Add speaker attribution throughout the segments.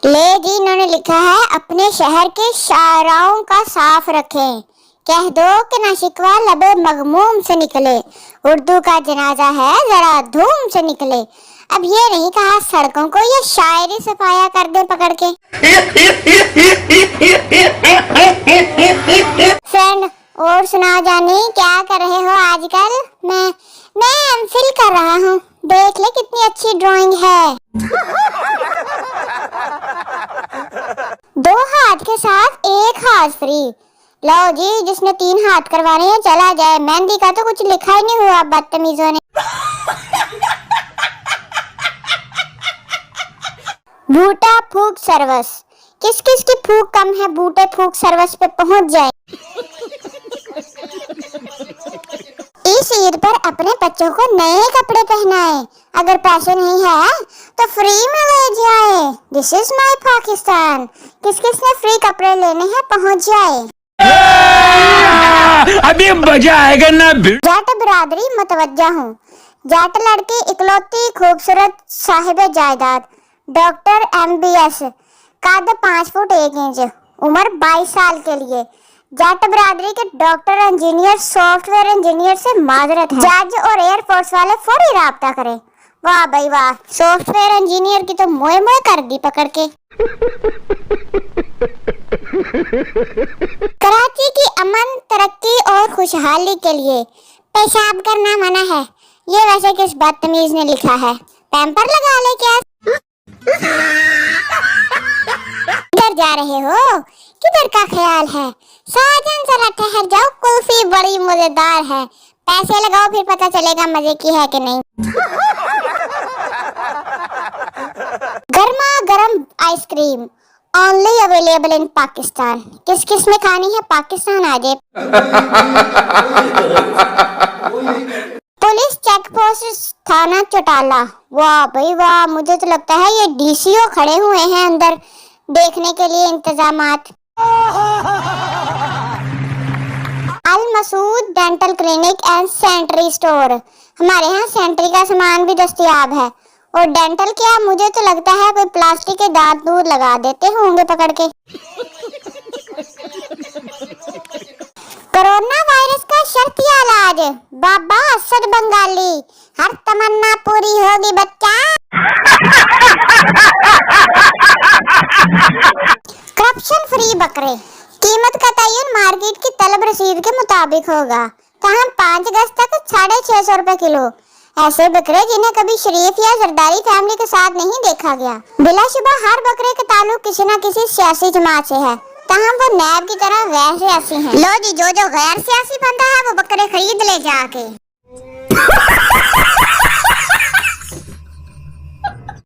Speaker 1: ले जी, इन्होंने लिखा है अपने शहर के शाहराहों का साफ रखें, कह दो कि ना शिकवा लबे मगमूम से निकले, उर्दू का जनाजा है जरा धूम से निकले। अब ये नहीं कहा सड़कों को, ये शायरी सफाया कर दे पकड़ के। फ्रेंड, और सुनाओ जानी, क्या कर रहे हो आजकल? मैं एमफिल कर रहा हूँ, देख ले कितनी अच्छी ड्राइंग है। 2 हाथ के साथ 1 हाथ फ्री। लो जी, जिसने 3 हाथ करवाने हैं चला जाए, मेहंदी का तो कुछ लिखा ही नहीं हुआ बदतमीजों ने। बूटा फूक सर्विस, किस किस की फूक कम है बूटे फूक सर्विस पे पहुंच जाए। इस ईद पर अपने बच्चों को नए कपड़े पहनाए, अगर पैसे नहीं है तो फ्री में ले जाए। दिस इज माय पाकिस्तान, किस किस ने फ्री कपड़े लेने हैं पहुंच जाए।
Speaker 2: अभी मजा आएगा ना।
Speaker 1: जाट बिरादरी मतवज्जा हूँ, जाट लड़की इकलौती खूबसूरत साहिबे जायदाद, डॉक्टर MBS, कद 5 फुट 1 इंच, उम्र 22 साल के लिए। जाट बिरादरी के डॉक्टर, इंजीनियर, सॉफ्टवेयर इंजीनियर से माजरत है। जज और एयरफोर्स वाले फौरी राब्ता करें। वाह भाई वाह, सॉफ्टवेयर इंजीनियर की तो मोए मोए कर दी पकड़ के। कराची की अमन, तरक्की और खुशहाली के लिए पेशाब करना मना है। ये वैसे किस बदतमीज ने लिखा है? पैम्पर लगा ले क्या? किधर जा रहे हो? किधर का ख्याल है? साजन जरा ठहर जाओ, कुल्फी बड़ी मजेदार है, पैसे लगाओ फिर पता चलेगा मजे की है कि नहीं। गर्मा गर्म ice cream only available in Pakistan, किस किस में खानी है पाकिस्तान आ जाए। पुलिस चेक पोस्ट थाना चौटाला, वाह भाई वाह, मुझे तो लगता है ये DCO खड़े हुए हैं अंदर देखने के लिए इंतजामात। Al Masood dental clinic and sanitary store, हमारे यहाँ सैनिटरी का सामान भी दस्तयाब है, और डेंटल क्या, मुझे तो लगता है कोई प्लास्टिक के दांत दूर लगा देते होंगे पकड़ के। कोरोना वायरस का शर्तिया इलाज, बाबा असद बंगाली, हर तमन्ना पूरी होगी बच्चा। करप्शन फ्री बकरे, कीमत का तयन मार्केट की तलब रसीद के मुताबिक होगा। कहाँ 5 गज तक 650 रुपए किलो। ऐसे बकरे जिन्हें कभी शरीफ या जरदारी फैमिली के साथ नहीं देखा गया। बिलाशुबा हर बकरे का ताल्लुक किसी न किसी सियासी जमात से है, तहाँ वो नैब की तरह गैर सियासी हैं। लो जी, जो जो गैर सियासी बंदा है वो बकरे खरीद ले जाके।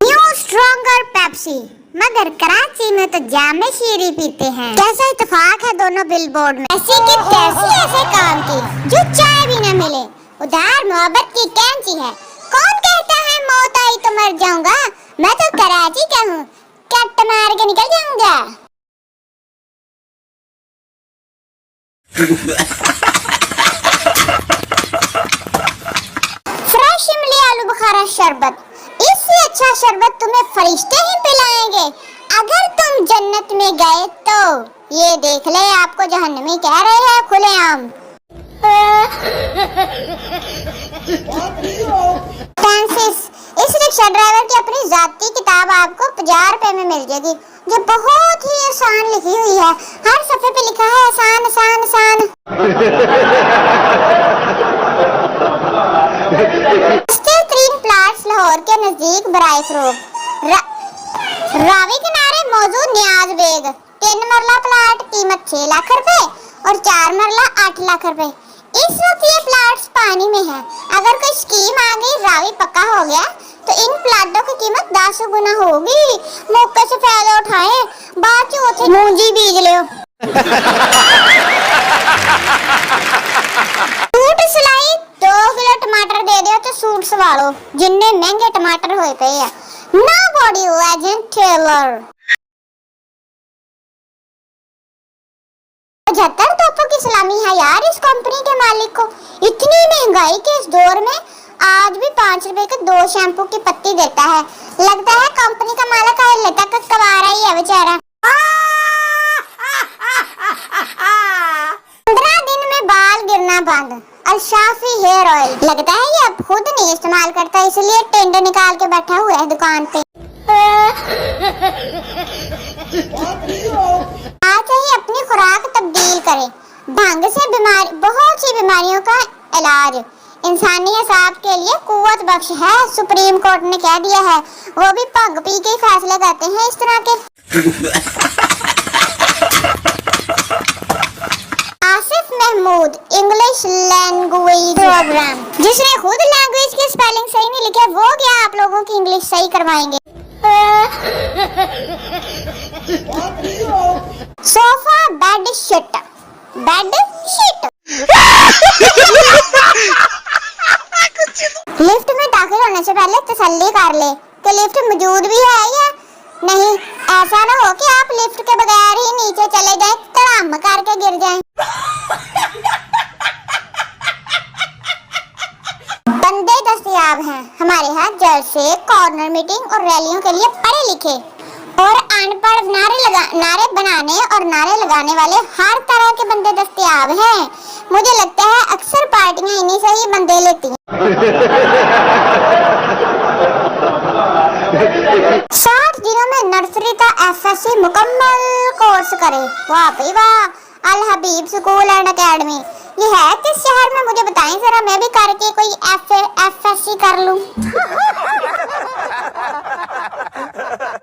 Speaker 1: न्यू स्ट्रॉन्गर पेप्सी, मगर कराची में तो जामे शीरी पीते हैं। कैसा इत्तेफाक है दोनों बिलबोर्ड में। ऐसी की तैसी ऐसे काम की जो चाय भी न मिले, उधार मोहब्बत की कैंची है। कौन कहता है मौत आई तो मर जाऊंगा, मैं तो कराची का हूँ, कट मार के निकल जाऊंगा। फ्रेश इमली आलू बुखारा शरबत, इससे अच्छा शरबत तुम्हें फरिश्ते ही पिलाएंगे अगर तुम जन्नत में गए तो। ये देख ले, आपको जहन्नमी कह रहे हैं खुलेआम। फ्रांसिस, इस रिक्शा ड्राइवर की अपनी जाती किताब आपको 50 रुपए में मिल जाएगी, जो बहुत ही आसान लिखी हुई है। हर सफे पे लिखा है आसान आसान आसान। प्लाट्स लाहौर के नजदीक बराए फरोख्त, रावी किनारे मौजूद नियाज बेग, 3 मरला प्लाट, कीमत 6 लाख रुपए और 4 मरला 8 लाख रुपए। इस वक्त ये प्लाट्स पानी में है, अगर कोई स्कीम आ गई, रावी पक्का हो गया तो इन प्लाटों की कीमत 10 गुना होगी। मौके से फायदा उठाएं, बाद चौथे मूंजी बीज लो। सूट सिलाई 2 किलो टमाटर दे दो तो सूट सवालो, जिन्ने महंगे टमाटर होए पे है। नो बॉडी लेजेंड टेलर, 75 तोपों की सलामी है यार इस कंपनी के मालिक को। इतनी महंगाई के इस दौर में आज भी 5 रुपए के 2 शैम्पू की पत्ती देता है। लगता है कंपनी का मालिक है, लेता कवारा ही है। बेचारा। 15 दिन में बाल गिरना बंद। अल्शाफी हेयर ऑयल। लगता है ये अब खुद नहीं इस्तेमाल करता, इसलिए टेंडर निकाल के बैठा हुआ है दुकान पे। आज ही अपनी खुराक तब्दील करें। भंग से बीमारी, बहुत सी बीमारियों का इलाज इंसानी हिसाब के लिए कुव्वत बख्श है। सुप्रीम कोर्ट ने कह दिया है, वो भी भंग पी के ही फैसले करते हैं इस तरह के। Asif Mahmood English language programme, जिसने खुद लैंग्वेज की स्पेलिंग सही नहीं लिखा, वो क्या आप लोगों की इंग्लिश सही करवाएंगे। Sofa bed sheet, bed sheet. Lift में दाखिल होने से पहले तसल्ली कर ले कि लिफ्ट मौजूद भी है या नहीं। ऐसा ना हो कि आप लिफ्ट के बगैर ही नीचे चले जाएं, धड़ाम करके गिर जाएं। बंदे दस्तयाब हैं हमारे यहाँ जज से कॉर्नर मीटिंग और रैलियों के लिए पढ़े लिखे और अनपढ़ नारे बनाने और नारे लगाने वाले हर तरह के बंदे दस्तयाब हैं। मुझे लगता है अक्सर पार्टियां इन्हीं से ही बंदे लेती हैं। 60 दिनों में नर्सरी का FSC मुकम्मल कोर्स करे। वाह भाई वाह, अल हबीब स्कूल एंड एकेडमी। ये है किस शहर में, मुझे बताएं जरा, मैं भी करके कोई FSC कर लूं।